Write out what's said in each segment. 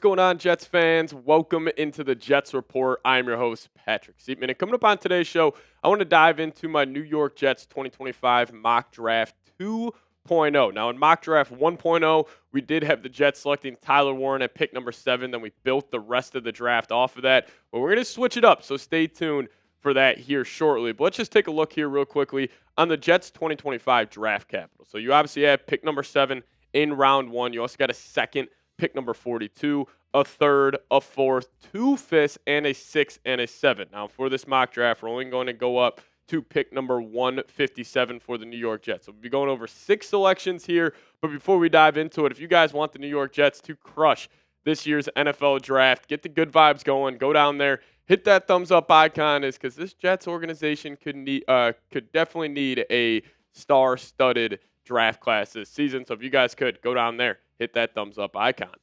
What's going on, Jets fans? Welcome into the Jets Report. I'm your host, Patrick Siepman. And coming up on today's show, I want to dive into my New York Jets 2025 mock draft 2.0. Now, in mock draft 1.0, we did have the Jets selecting Tyler Warren at pick number 7. Then we built the rest of the draft off of that. But we're going to switch it up, so stay tuned for that here shortly. But let's just take a look here real quickly on the Jets 2025 draft capital. So you obviously have pick number 7 in round 1. You also got a second, pick number 42, a third, a fourth, 2 fifths, and a 6 and a 7. Now, for this mock draft, we're only going to go up to pick number 157 for the New York Jets. So we'll be going over 6 selections here. But before we dive into it, if you guys want the New York Jets to crush this year's NFL draft, get the good vibes going, go down there, hit that thumbs up icon, is because this Jets organization could definitely need a star-studded draft class this season. So if you guys could go down there, hit that thumbs up icon.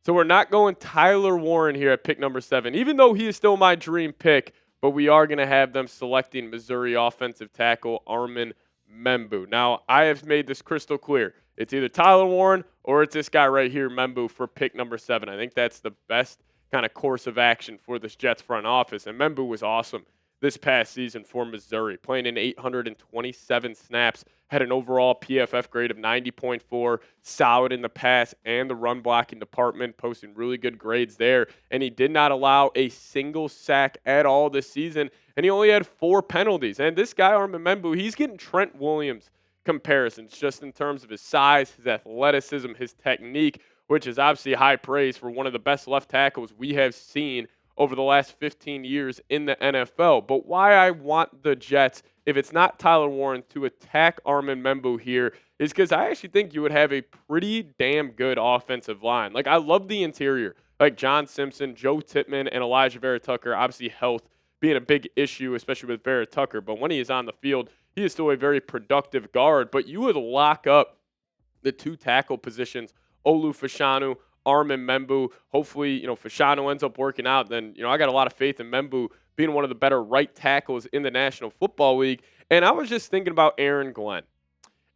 So we're not going Tyler Warren here at pick number 7, even though he is still my dream pick, but we are going to have them selecting Missouri offensive tackle Armand Membou. Now, I have made this crystal clear. It's either Tyler Warren or it's this guy right here, Membou, for pick number 7. I think that's the best kind of course of action for this Jets front office, and Membou was awesome this past season for Missouri, playing in 827 snaps, had an overall PFF grade of 90.4, solid in the pass and the run blocking department, posting really good grades there, and he did not allow a single sack at all this season, and he only had 4 penalties. And this guy, Armand Membou, he's getting Trent Williams comparisons just in terms of his size, his athleticism, his technique, which is obviously high praise for one of the best left tackles we have seen over the last 15 years in the NFL. But why I want the Jets, if it's not Tyler Warren, to attack Armand Membou here is because I actually think you would have a pretty damn good offensive line. Like, I love the interior. Like John Simpson, Joe Tippmann, and Alijah Vera-Tucker. Obviously, health being a big issue, especially with Vera-Tucker. But when he is on the field, he is still a very productive guard. But you would lock up the 2 tackle positions, Olu Fashanu, Armand Membou. Hopefully, Fashanu ends up working out. Then, I got a lot of faith in Membou being one of the better right tackles in the National Football League. And I was just thinking about Aaron Glenn.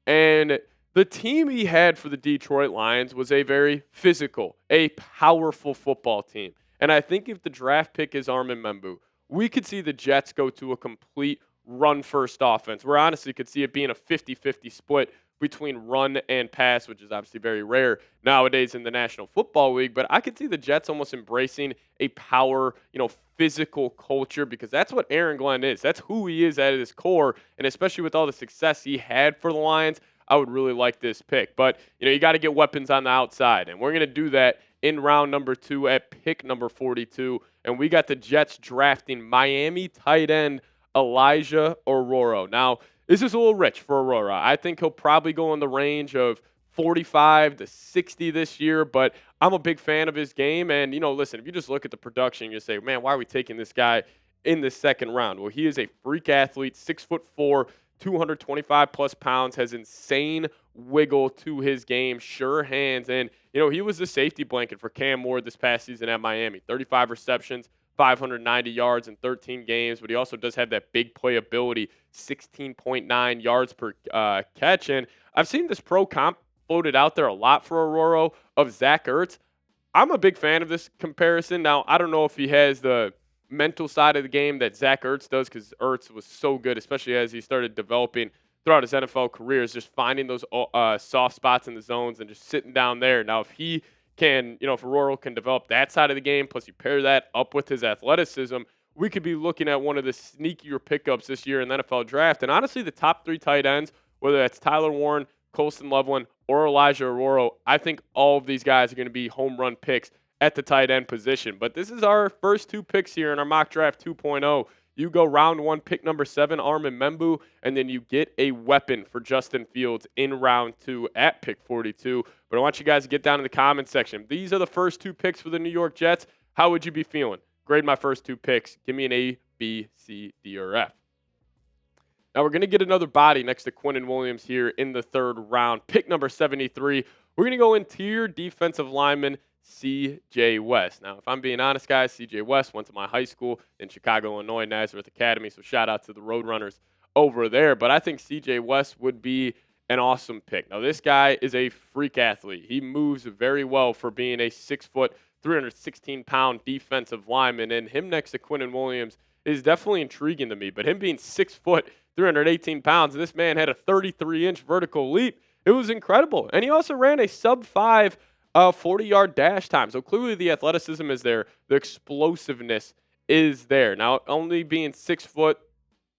And the team he had for the Detroit Lions was a very physical, a powerful football team. And I think if the draft pick is Armand Membou, we could see the Jets go to a complete run-first offense. We're honestly could see it being a 50-50 split between run and pass, which is obviously very rare nowadays in the National Football League. But I could see the Jets almost embracing a power, physical culture, because that's what Aaron Glenn is. That's who he is at his core. And especially with all the success he had for the Lions, I would really like this pick. But, you got to get weapons on the outside. And we're going to do that in round number 2 at pick number 42. And we got the Jets drafting Miami tight end Alijah Arroyo. Now, this is a little rich for Arroyo. I think he'll probably go in the range of 45 to 60 this year, but I'm a big fan of his game. And, listen, if you just look at the production, you say, man, why are we taking this guy in the second round? Well, he is a freak athlete, 6'4", 225 plus pounds, has insane wiggle to his game, sure hands. And, he was the safety blanket for Cam Ward this past season at Miami. 35 receptions, 590 yards in 13 games, but he also does have that big play ability, 16.9 yards per catch. And I've seen this pro comp floated out there a lot for Arroyo of Zach Ertz. I'm a big fan of this comparison. Now, I don't know if he has the mental side of the game that Zach Ertz does, because Ertz was so good, especially as he started developing throughout his NFL career, is just finding those soft spots in the zones and just sitting down there. Now, if he can, if Arroyo can develop that side of the game, plus you pair that up with his athleticism, we could be looking at one of the sneakier pickups this year in the NFL draft. And honestly, the top 3 tight ends, whether that's Tyler Warren, Colston Loveland, or Alijah Arroyo, I think all of these guys are going to be home run picks at the tight end position. But this is our first 2 picks here in our mock draft 2.0. You go round 1, pick number 7, Armand Membou, and then you get a weapon for Justin Fields in round 2 at pick 42. But I want you guys to get down in the comment section. These are the first 2 picks for the New York Jets. How would you be feeling? Grade my first 2 picks. Give me an A, B, C, D, or F. Now we're going to get another body next to Quinnen Williams here in the 3rd round. Pick number 73. We're going to go interior defensive lineman C.J. West. Now, if I'm being honest, guys, C.J. West went to my high school in Chicago, Illinois, Nazareth Academy, so shout out to the Roadrunners over there. But I think C.J. West would be an awesome pick. Now, this guy is a freak athlete. He moves very well for being a 6 foot, 316-pound defensive lineman, and him next to Quinnen Williams is definitely intriguing to me. But him being 6 foot, 318 pounds, this man had a 33-inch vertical leap. It was incredible. And he also ran a sub-5 40-yard dash time. So clearly the athleticism is there. The explosiveness is there. Now, only being 6 foot,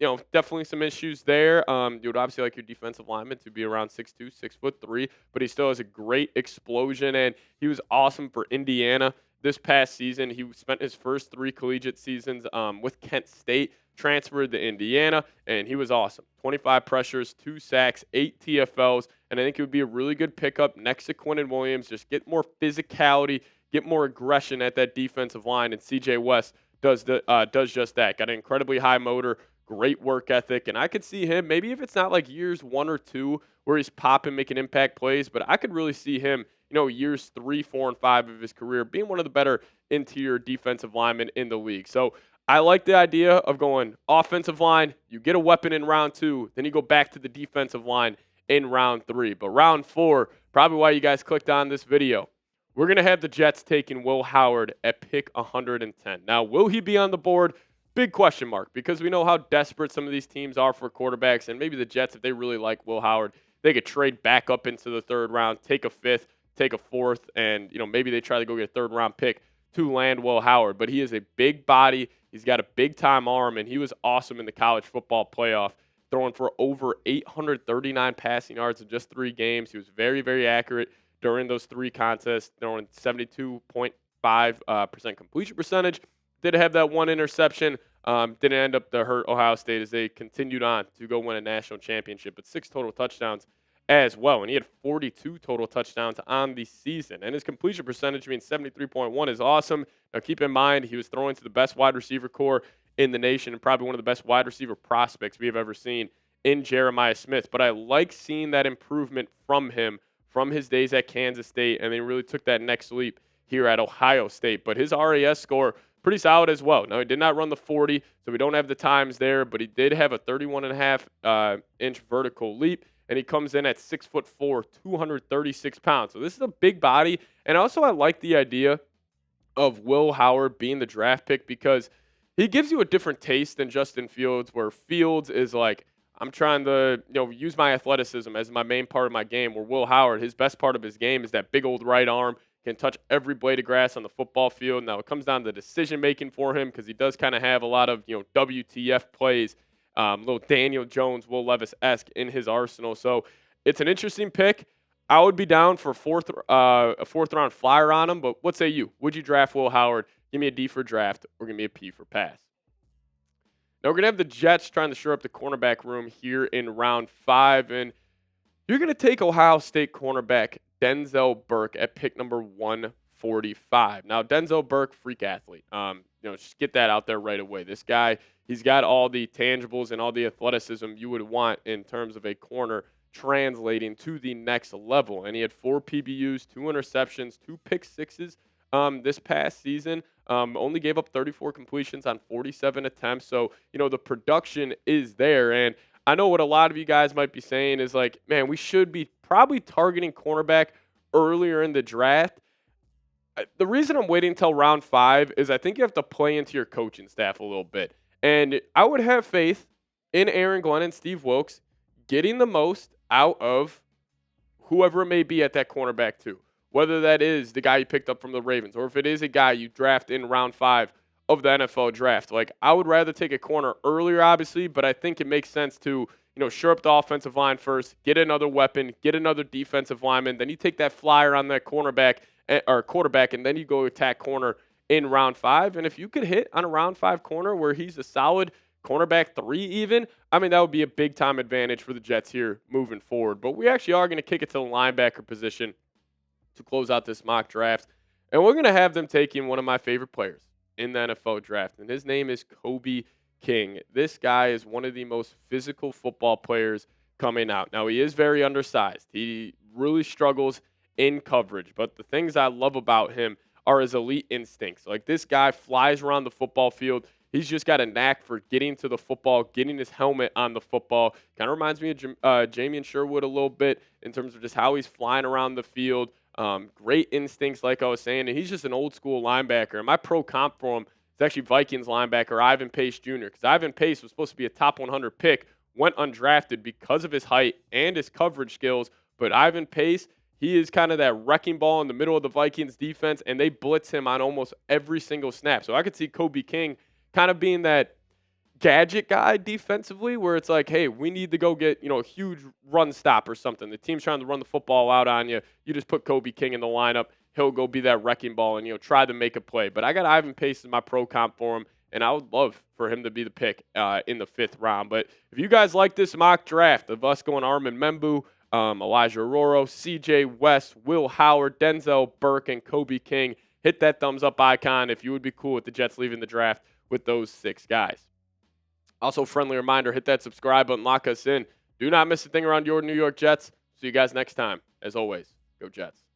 definitely some issues there. You would obviously like your defensive lineman to be around 6'2", 6'3", but he still has a great explosion, and he was awesome for Indiana this past season. He spent his first 3 collegiate seasons with Kent State, transferred to Indiana, and he was awesome. 25 pressures, 2 sacks, 8 TFLs, and I think it would be a really good pickup next to Quinnen Williams. Just get more physicality, get more aggression at that defensive line, and CJ West does just that. Got an incredibly high motor, great work ethic, and I could see him, maybe if it's not like years 1 or 2 where he's popping, making impact plays, but I could really see him, years 3, 4, and 5 of his career being one of the better interior defensive linemen in the league. So I like the idea of going offensive line, you get a weapon in round 2, then you go back to the defensive line in round 3. But round 4, probably why you guys clicked on this video, we're going to have the Jets taking Will Howard at pick 110. Now, will he be on the board? Big question mark, because we know how desperate some of these teams are for quarterbacks, and maybe the Jets, if they really like Will Howard, they could trade back up into the 3rd round, take a 5th, take a 4th, and maybe they try to go get a 3rd round pick to land Will Howard. But he is a big body, he's got a big time arm, and he was awesome in the college football playoff, throwing for over 839 passing yards in just 3 games. He was very, very accurate during those 3 contests, throwing 72.5% completion percentage. Did have that 1 interception. Didn't end up to hurt Ohio State as they continued on to go win a national championship, but 6 total touchdowns as well. And he had 42 total touchdowns on the season. And his completion percentage, being 73.1, is awesome. Now, keep in mind, he was throwing to the best wide receiver core in the nation and probably one of the best wide receiver prospects we have ever seen in Jeremiah Smith. But I like seeing that improvement from him from his days at Kansas State, and they really took that next leap here at Ohio State. But his RAS score, pretty solid as well. Now, he did not run the 40, so we don't have the times there, but he did have a 31.5-inch vertical leap, and he comes in at 6'4", 236 pounds. So this is a big body, and also I like the idea of Will Howard being the draft pick because he gives you a different taste than Justin Fields, where Fields is like, I'm trying to use my athleticism as my main part of my game, where Will Howard, his best part of his game is that big old right arm, can touch every blade of grass on the football field. Now, it comes down to decision-making for him because he does kind of have a lot of, WTF plays, little Daniel Jones, Will Levis-esque in his arsenal. So it's an interesting pick. I would be down for a 4th-round flyer on him, but what say you? Would you draft Will Howard? Give me a D for draft or give me a P for pass. Now, we're going to have the Jets trying to shore up the cornerback room here in round 5, and you're going to take Ohio State cornerback Denzel Burke at pick number 145. Now, Denzel Burke, freak athlete. Just get that out there right away. This guy, he's got all the tangibles and all the athleticism you would want in terms of a corner translating to the next level. And he had 4 PBUs, 2 interceptions, 2 pick sixes this past season. Only gave up 34 completions on 47 attempts. So, the production is there. And I know what a lot of you guys might be saying is like, man, we should be probably targeting cornerback earlier in the draft. The reason I'm waiting until round 5 is I think you have to play into your coaching staff a little bit. And I would have faith in Aaron Glenn and Steve Wilks getting the most out of whoever it may be at that cornerback too. Whether that is the guy you picked up from the Ravens or if it is a guy you draft in round 5 of the NFL draft. Like, I would rather take a corner earlier, obviously, but I think it makes sense to, shore up the offensive line first, get another weapon, get another defensive lineman, then you take that flyer on that cornerback or quarterback, and then you go attack corner in round 5. And if you could hit on a round 5 corner where he's a solid cornerback 3 even, I mean, that would be a big-time advantage for the Jets here moving forward. But we actually are going to kick it to the linebacker position to close out this mock draft. And we're going to have them taking one of my favorite players in the NFL draft, and his name is Kobe King. This guy is one of the most physical football players coming out. Now, he is very undersized. He really struggles in coverage, but the things I love about him are his elite instincts. Like, this guy flies around the football field. He's just got a knack for getting to the football, getting his helmet on the football. Kind of reminds me of Jamie Sherwood a little bit in terms of just how he's flying around the field. Great instincts, like I was saying, and he's just an old school linebacker. And my pro comp for him is actually Vikings linebacker Ivan Pace Jr. because Ivan Pace was supposed to be a top 100 pick, went undrafted because of his height and his coverage skills. But Ivan Pace, he is kind of that wrecking ball in the middle of the Vikings defense, and they blitz him on almost every single snap. So I could see Kobe King kind of being that gadget guy defensively where it's like, hey, we need to go get, a huge run stop or something. The team's trying to run the football out on you. You just put Kobe King in the lineup. He'll go be that wrecking ball and, try to make a play. But I got Ivan Pace as my pro comp for him, and I would love for him to be the pick in the 5th round. But if you guys like this mock draft of us going Armand Membou, Alijah Arroyo, CJ West, Will Howard, Denzel Burke, and Kobe King, hit that thumbs up icon if you would be cool with the Jets leaving the draft with those 6 guys. Also, friendly reminder, hit that subscribe button, lock us in. Do not miss a thing around your New York Jets. See you guys next time. As always, go Jets.